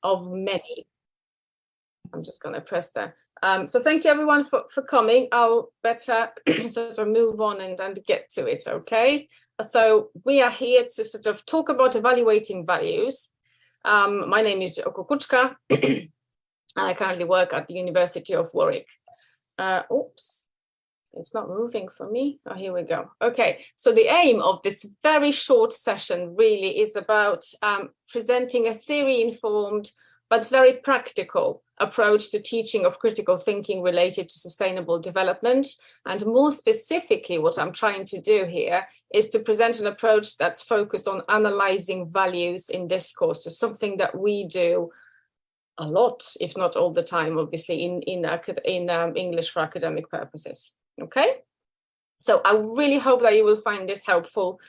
of many. I'm just going to press that. So thank you everyone for coming. I'll better sort of move on and get to it, okay? So we are here to sort of talk about evaluating values. My name is Kukuczka, and I currently work at the University of Warwick. Oops, it's not moving for me. Oh, here we go. Okay, so the aim of this very short session really is about presenting a theory-informed but very practical approach to teaching of critical thinking related to sustainable development. And more specifically, what I'm trying to do here is to present an approach that's focused on analyzing values in discourse. So something that we do a lot, if not all the time, obviously, in English for academic purposes. Okay, so I really hope that you will find this helpful,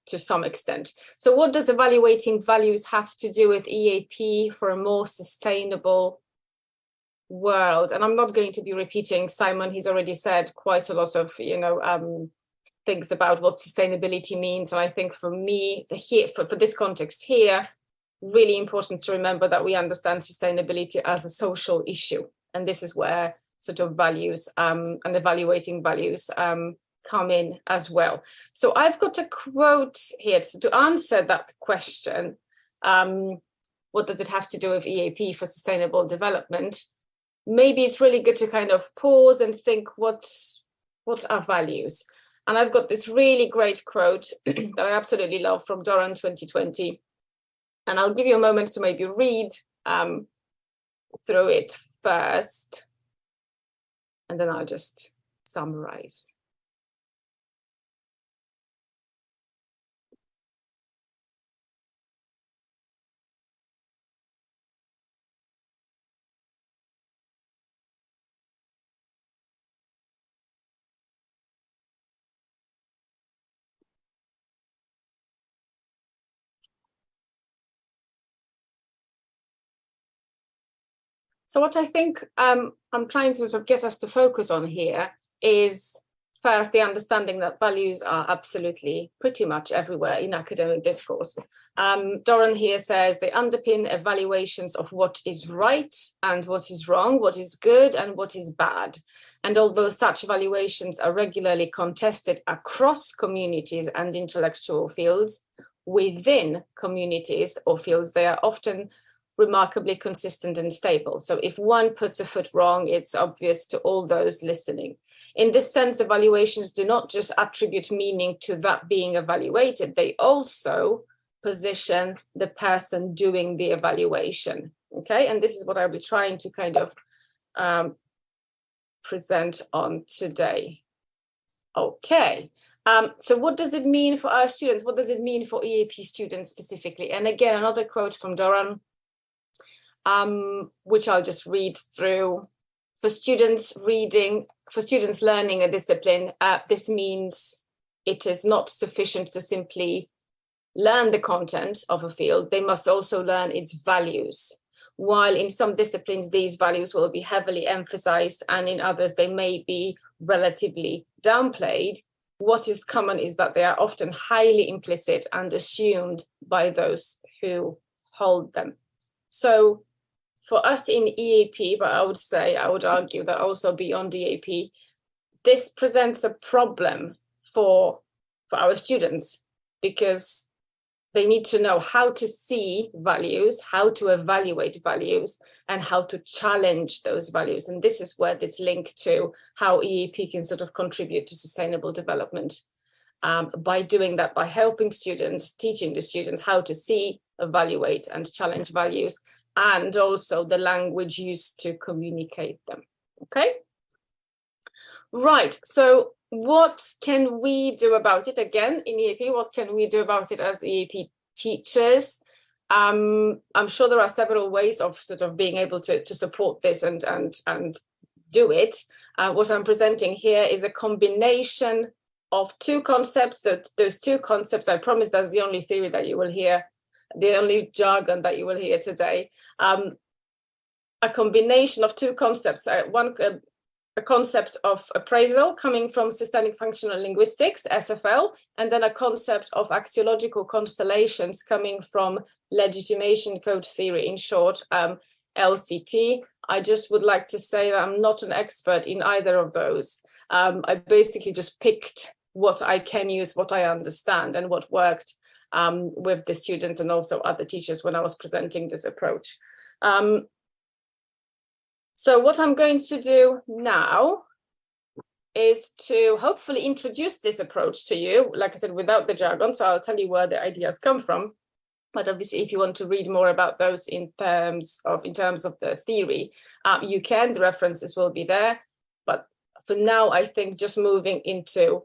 to some extent. So what does evaluating values have to do with EAP for a more sustainable world? And I'm not going to be repeating Simon. He's already said quite a lot of, things about what sustainability means. And I think for me, for this context here, really important to remember that we understand sustainability as a social issue. And this is where sort of values and evaluating values come in as well. So I've got a quote here to answer that question. What does it have to do with EAP for sustainable development? Maybe it's really good to kind of pause and think, what are values? And I've got this really great quote that I absolutely love from Doran 2020. And I'll give you a moment to maybe read through it first, and then I'll just summarize. So what I think I'm trying to sort of get us to focus on here is first the understanding that values are absolutely pretty much everywhere in academic discourse. Doran here says they underpin evaluations of what is right and what is wrong, what is good and what is bad. And although such evaluations are regularly contested across communities and intellectual fields, within communities or fields, they are often remarkably consistent and stable. So if one puts a foot wrong, it's obvious to all those listening. In this sense, evaluations do not just attribute meaning to that being evaluated, they also position the person doing the evaluation. Okay, and this is what I'll be trying to kind of present on today. Okay. So what does it mean for our students? What does it mean for EAP students specifically? And again, another quote from Doran, which I'll just read through. For students learning a discipline, this means it is not sufficient to simply learn the content of a field. They must also learn its values. While in some disciplines, these values will be heavily emphasized, and in others, they may be relatively downplayed. What is common is that they are often highly implicit and assumed by those who hold them. So for us in EAP, but I would argue that also beyond EAP, this presents a problem for our students because they need to know how to see values, how to evaluate values, and how to challenge those values. And this is where this link to how EAP can sort of contribute to sustainable development. By doing that, by helping students, teaching the students how to see, evaluate, and challenge values, and also the language used to communicate them. Okay? Right, so what can we do about it? Again, in EAP, what can we do about it as EAP teachers? I'm sure there are several ways of sort of being able to support this and do it. What I'm presenting here is a combination of two concepts. Those two concepts, I promise that's the only theory that you will hear, the only jargon that you will hear today. A combination of two concepts. a concept of appraisal coming from systemic functional linguistics, SFL, and then a concept of axiological constellations coming from legitimation code theory, in short, LCT. I just would like to say that I'm not an expert in either of those. I basically just picked what I can use, what I understand, and what worked with the students and also other teachers when I was presenting this approach. So what I'm going to do now is to hopefully introduce this approach to you, like I said, without the jargon. So I'll tell you where the ideas come from. But obviously, if you want to read more about those in terms of the theory, you can. The references will be there. But for now, I think just moving into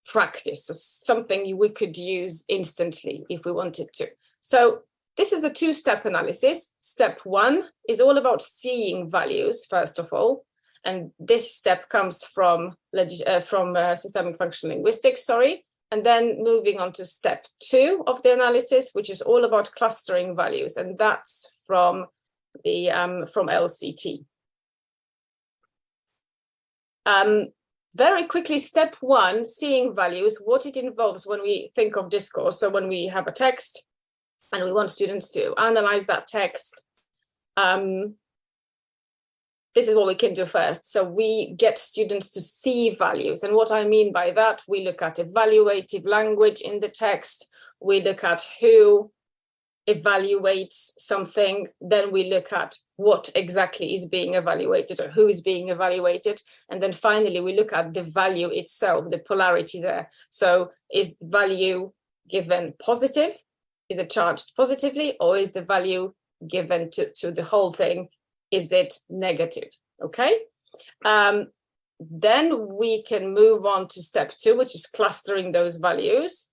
practice, so something we could use instantly if we wanted to. So this is a two-step analysis. Step one is all about seeing values, first of all. And this step comes from systemic functional linguistics, and then moving on to step two of the analysis, which is all about clustering values, and that's from LCT. Very quickly, step one, seeing values, what it involves when we think of discourse. So when we have a text and we want students to analyze that text, this is what we can do first. So we get students to see values. And what I mean by that, we look at evaluative language in the text. We look at who evaluates something. Then we look at what exactly is being evaluated or who is being evaluated. And then finally, we look at the value itself, the polarity there. So is value given positive? Is it charged positively? Or is the value given to the whole thing, is it negative? Okay. Then we can move on to step two, which is clustering those values.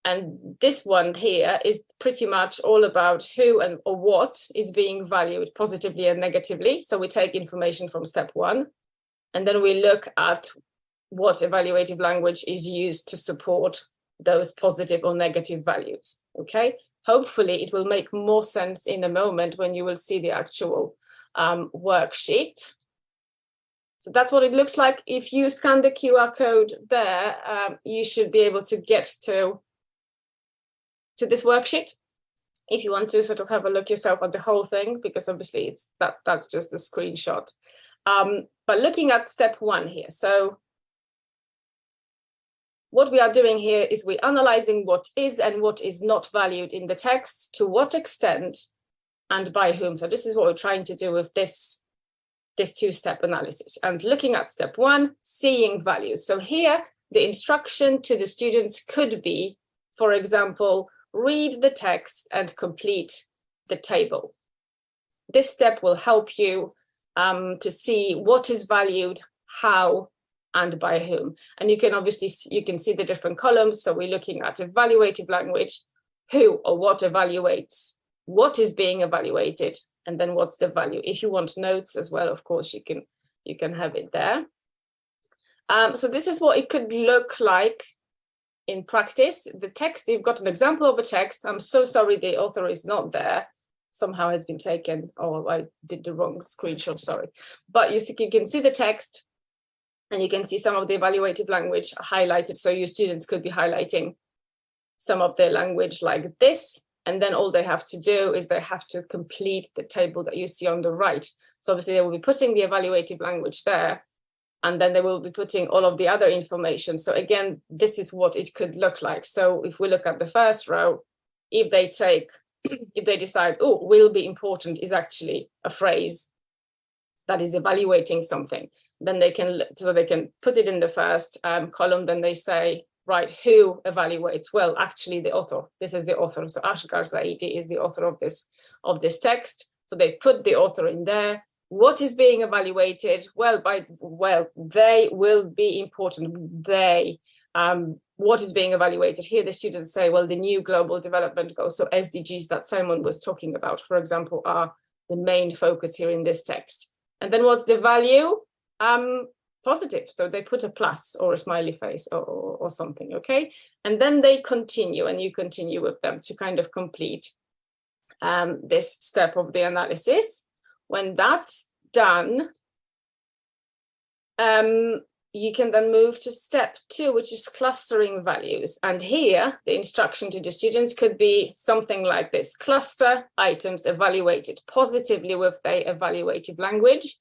And this one here is pretty much all about who or what is being valued positively and negatively. So we take information from step one, and then we look at what evaluative language is used to support those positive or negative values. Okay. Hopefully it will make more sense in a moment when you will see the actual worksheet. So that's what it looks like. If you scan the QR code there, you should be able to get to this worksheet if you want to sort of have a look yourself at the whole thing, because obviously that's just a screenshot. But looking at step one here, so what we are doing here is we're analyzing what is and what is not valued in the text, to what extent and by whom. So this is what we're trying to do with this two-step analysis. And looking at step one, seeing values. So here, the instruction to the students could be, for example, read the text and complete the table. This step will help you to see what is valued, how, and by whom. And you can see the different columns. So we're looking at evaluative language, who or what evaluates, what is being evaluated, and then what's the value. If you want notes as well, of course, you can have it there. So this is what it could look like in practice. The text, you've got an example of a text. I'm so sorry the author is not there. Somehow has been taken. Oh, I did the wrong screenshot, sorry. But you can see the text, and you can see some of the evaluative language highlighted. So your students could be highlighting some of the language like this. And then all they have to do is they have to complete the table that you see on the right. So obviously they will be putting the evaluative language there, and then they will be putting all of the other information. So again, this is what it could look like. So if we look at the first row, if they decide, oh, will be important is actually a phrase that is evaluating something, then they can put it in the first column. Then they say, right, who evaluates? Well, actually the author. This is the author. So Ashgar Zaidi is the author of this text. So they put the author in there. What is being evaluated? Well, they will be important. What is being evaluated? Here the students say, well, the new global development goals, so SDGs that Simon was talking about, for example, are the main focus here in this text. And then what's the value? Positive. So they put a plus or a smiley face or something, okay? And then they continue, and you continue with them to kind of complete this step of the analysis. When that's done, you can then move to step 2, which is clustering values. And here, the instruction to the students could be something like this: cluster items evaluated positively with their evaluative language,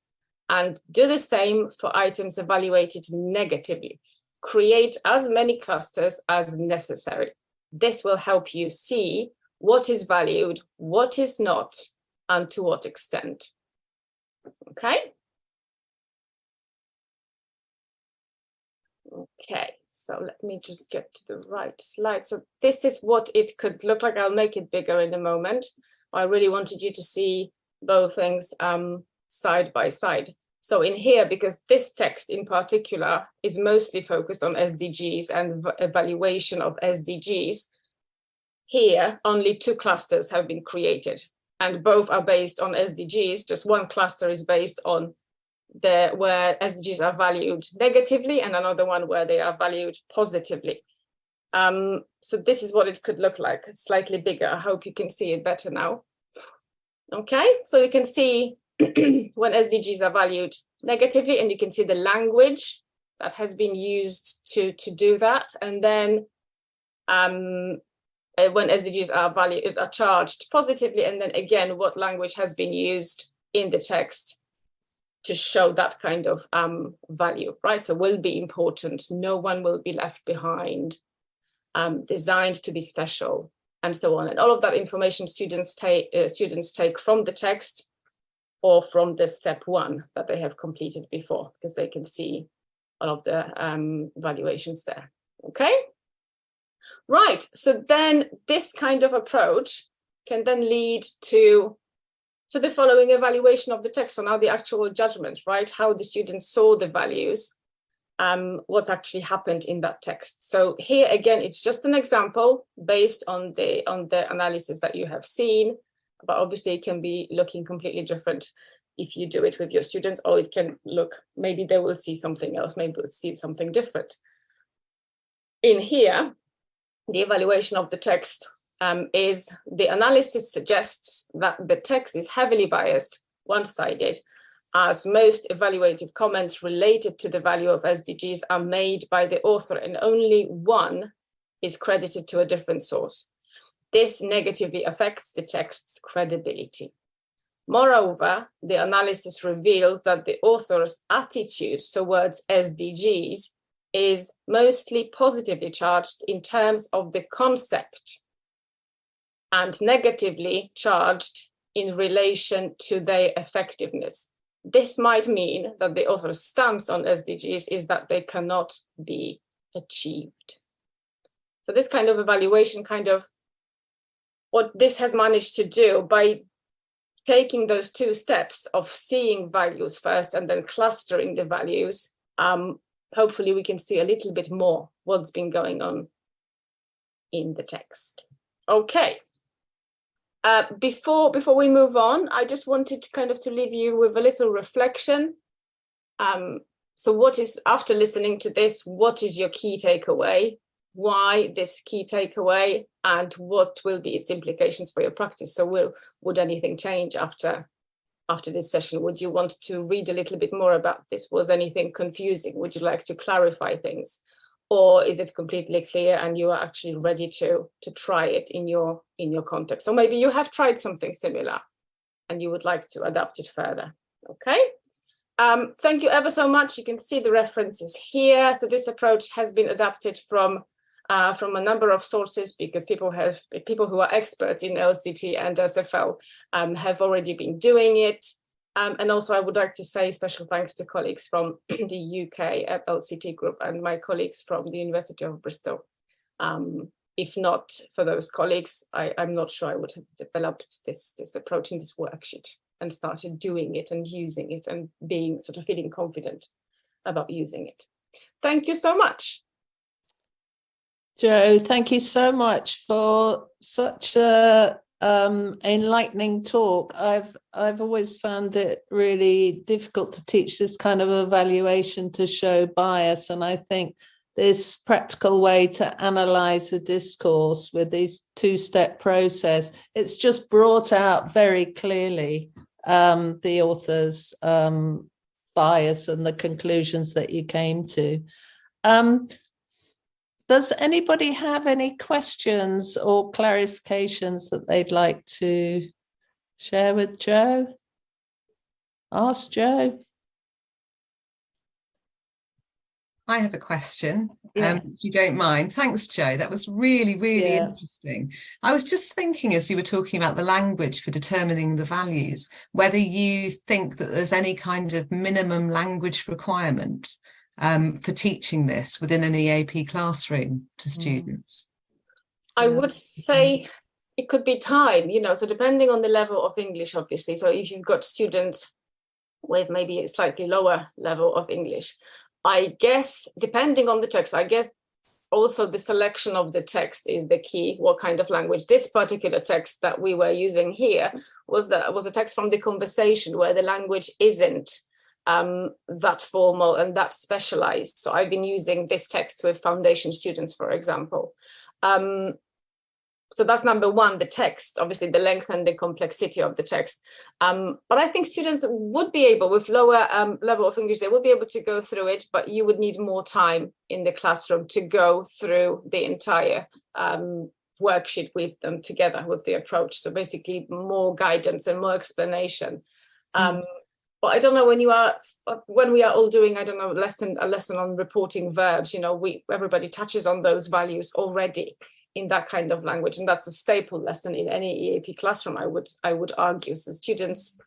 and do the same for items evaluated negatively. Create as many clusters as necessary. This will help you see what is valued, what is not, and to what extent. Okay? Okay, so let me just get to the right slide. So this is what it could look like. I'll make it bigger in a moment. I really wanted you to see both things side by side. So in here, because this text in particular is mostly focused on SDGs and evaluation of SDGs, here only 2 clusters have been created, and both are based on SDGs. Just one cluster is based on where SDGs are valued negatively, and another one where they are valued positively. So this is what it could look like. It's slightly bigger. I hope you can see it better now. Okay, so you can see when SDGs are valued negatively, and you can see the language that has been used to do that. And then when SDGs are charged positively, and then again, what language has been used in the text to show that kind of value, right? So will be important. No one will be left behind, designed to be special, and so on. And all of that information students take from the text or from the step 1 that they have completed before, because they can see all of the valuations there. Okay? Right, so then this kind of approach can then lead to the following evaluation of the text. So now the actual judgment, right? How the students saw the values, what's actually happened in that text. So here again, it's just an example based on the analysis that you have seen, but obviously it can be looking completely different if you do it with your students, or it can look, maybe they will see something else, maybe they'll see something different. In here, the evaluation of the text is the analysis suggests that the text is heavily biased, one-sided, as most evaluative comments related to the value of SDGs are made by the author, and only one is credited to a different source. This negatively affects the text's credibility. Moreover, the analysis reveals that the author's attitude towards SDGs is mostly positively charged in terms of the concept, and negatively charged in relation to their effectiveness. This might mean that the author's stance on SDGs is that they cannot be achieved. So this kind of evaluation, what this has managed to do by taking those 2 steps of seeing values first and then clustering the values, hopefully we can see a little bit more what's been going on in the text. Okay. Before we move on, I just wanted to leave you with a little reflection. So what is, after listening to this, what is your key takeaway? Why this key takeaway, and what will be its implications for your practice? So would anything change after this session? Would you want to read a little bit more about this? Was anything confusing? Would you like to clarify things? Or is it completely clear and you are actually ready to try it in your context? So maybe you have tried something similar and you would like to adapt it further. Okay. Thank you ever so much. You can see the references here. So this approach has been adapted from a number of sources, because people who are experts in LCT and SFL have already been doing it. And also I would like to say special thanks to colleagues from the UK LCT group and my colleagues from the University of Bristol. If not for those colleagues, I'm not sure I would have developed this approach in this worksheet and started doing it and using it and being feeling confident about using it. Thank you so much. Jo, thank you so much for such a enlightening talk. I've always found it really difficult to teach this kind of evaluation to show bias, and I think this practical way to analyze the discourse with this 2-step process, it's just brought out very clearly the author's bias and the conclusions that you came to. Does anybody have any questions or clarifications that they'd like to share with Jo? Ask Jo. I have a question, Yeah. if you don't mind. Thanks, Jo. That was really, really Yeah. interesting. I was just thinking, as you were talking about the language for determining the values, whether you think that there's any kind of minimum language requirement for teaching this within an EAP classroom to students. I would say it could be time, so depending on the level of English, obviously. So if you've got students with maybe a slightly lower level of English, I guess, depending on the text, I guess also the selection of the text is the key. What kind of language? This particular text that we were using here was a text from the conversation where the language isn't that formal and that specialized. So I've been using this text with foundation students, for example. So that's number one, the text, obviously the length and the complexity of the text. But I think students would be able, with lower level of English, they would be able to go through it, but you would need more time in the classroom to go through the entire worksheet with them together with the approach. So basically more guidance and more explanation. But I don't know, when we are all doing, I don't know, a lesson on reporting verbs, everybody touches on those values already in that kind of language, and that's a staple lesson in any EAP classroom, I would argue. So students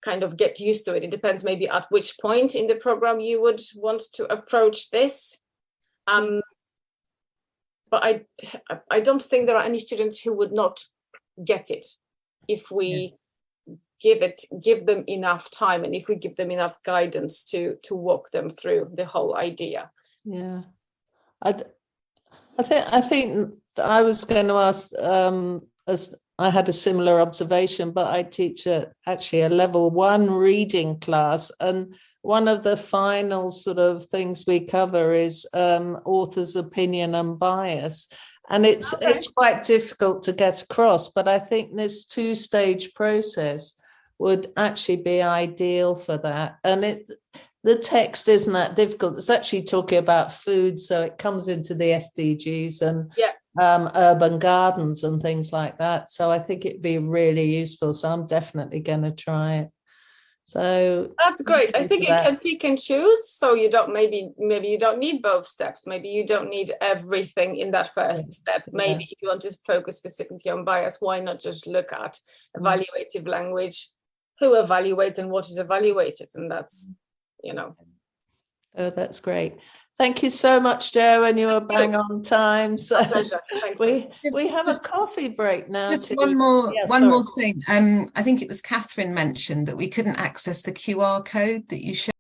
kind of get used to it. It depends maybe at which point in the program you would want to approach this. But I don't think there are any students who would not get it if we give them enough time, and if we give them enough guidance to walk them through the whole idea. Yeah, I think I was going to ask, as I had a similar observation, but I teach actually a level 1 reading class, and one of the final sort of things we cover is author's opinion and bias. And it's quite difficult to get across, but I think this 2-stage process would actually be ideal for that. And the text isn't that difficult. It's actually talking about food, so it comes into the SDGs and urban gardens and things like that. So I think it'd be really useful. So I'm definitely going to try it. So that's great. I think you can pick and choose. So you don't maybe you don't need both steps. Maybe you don't need everything in that first step. Maybe if you want to focus specifically on bias, why not just look at evaluative language, who evaluates and what is evaluated, and that's Oh, that's great. Thank you so much, Jo, and you were bang on time. So pleasure. we have a coffee break now. Just one more thing. I think it was Catherine mentioned that we couldn't access the QR code that you showed.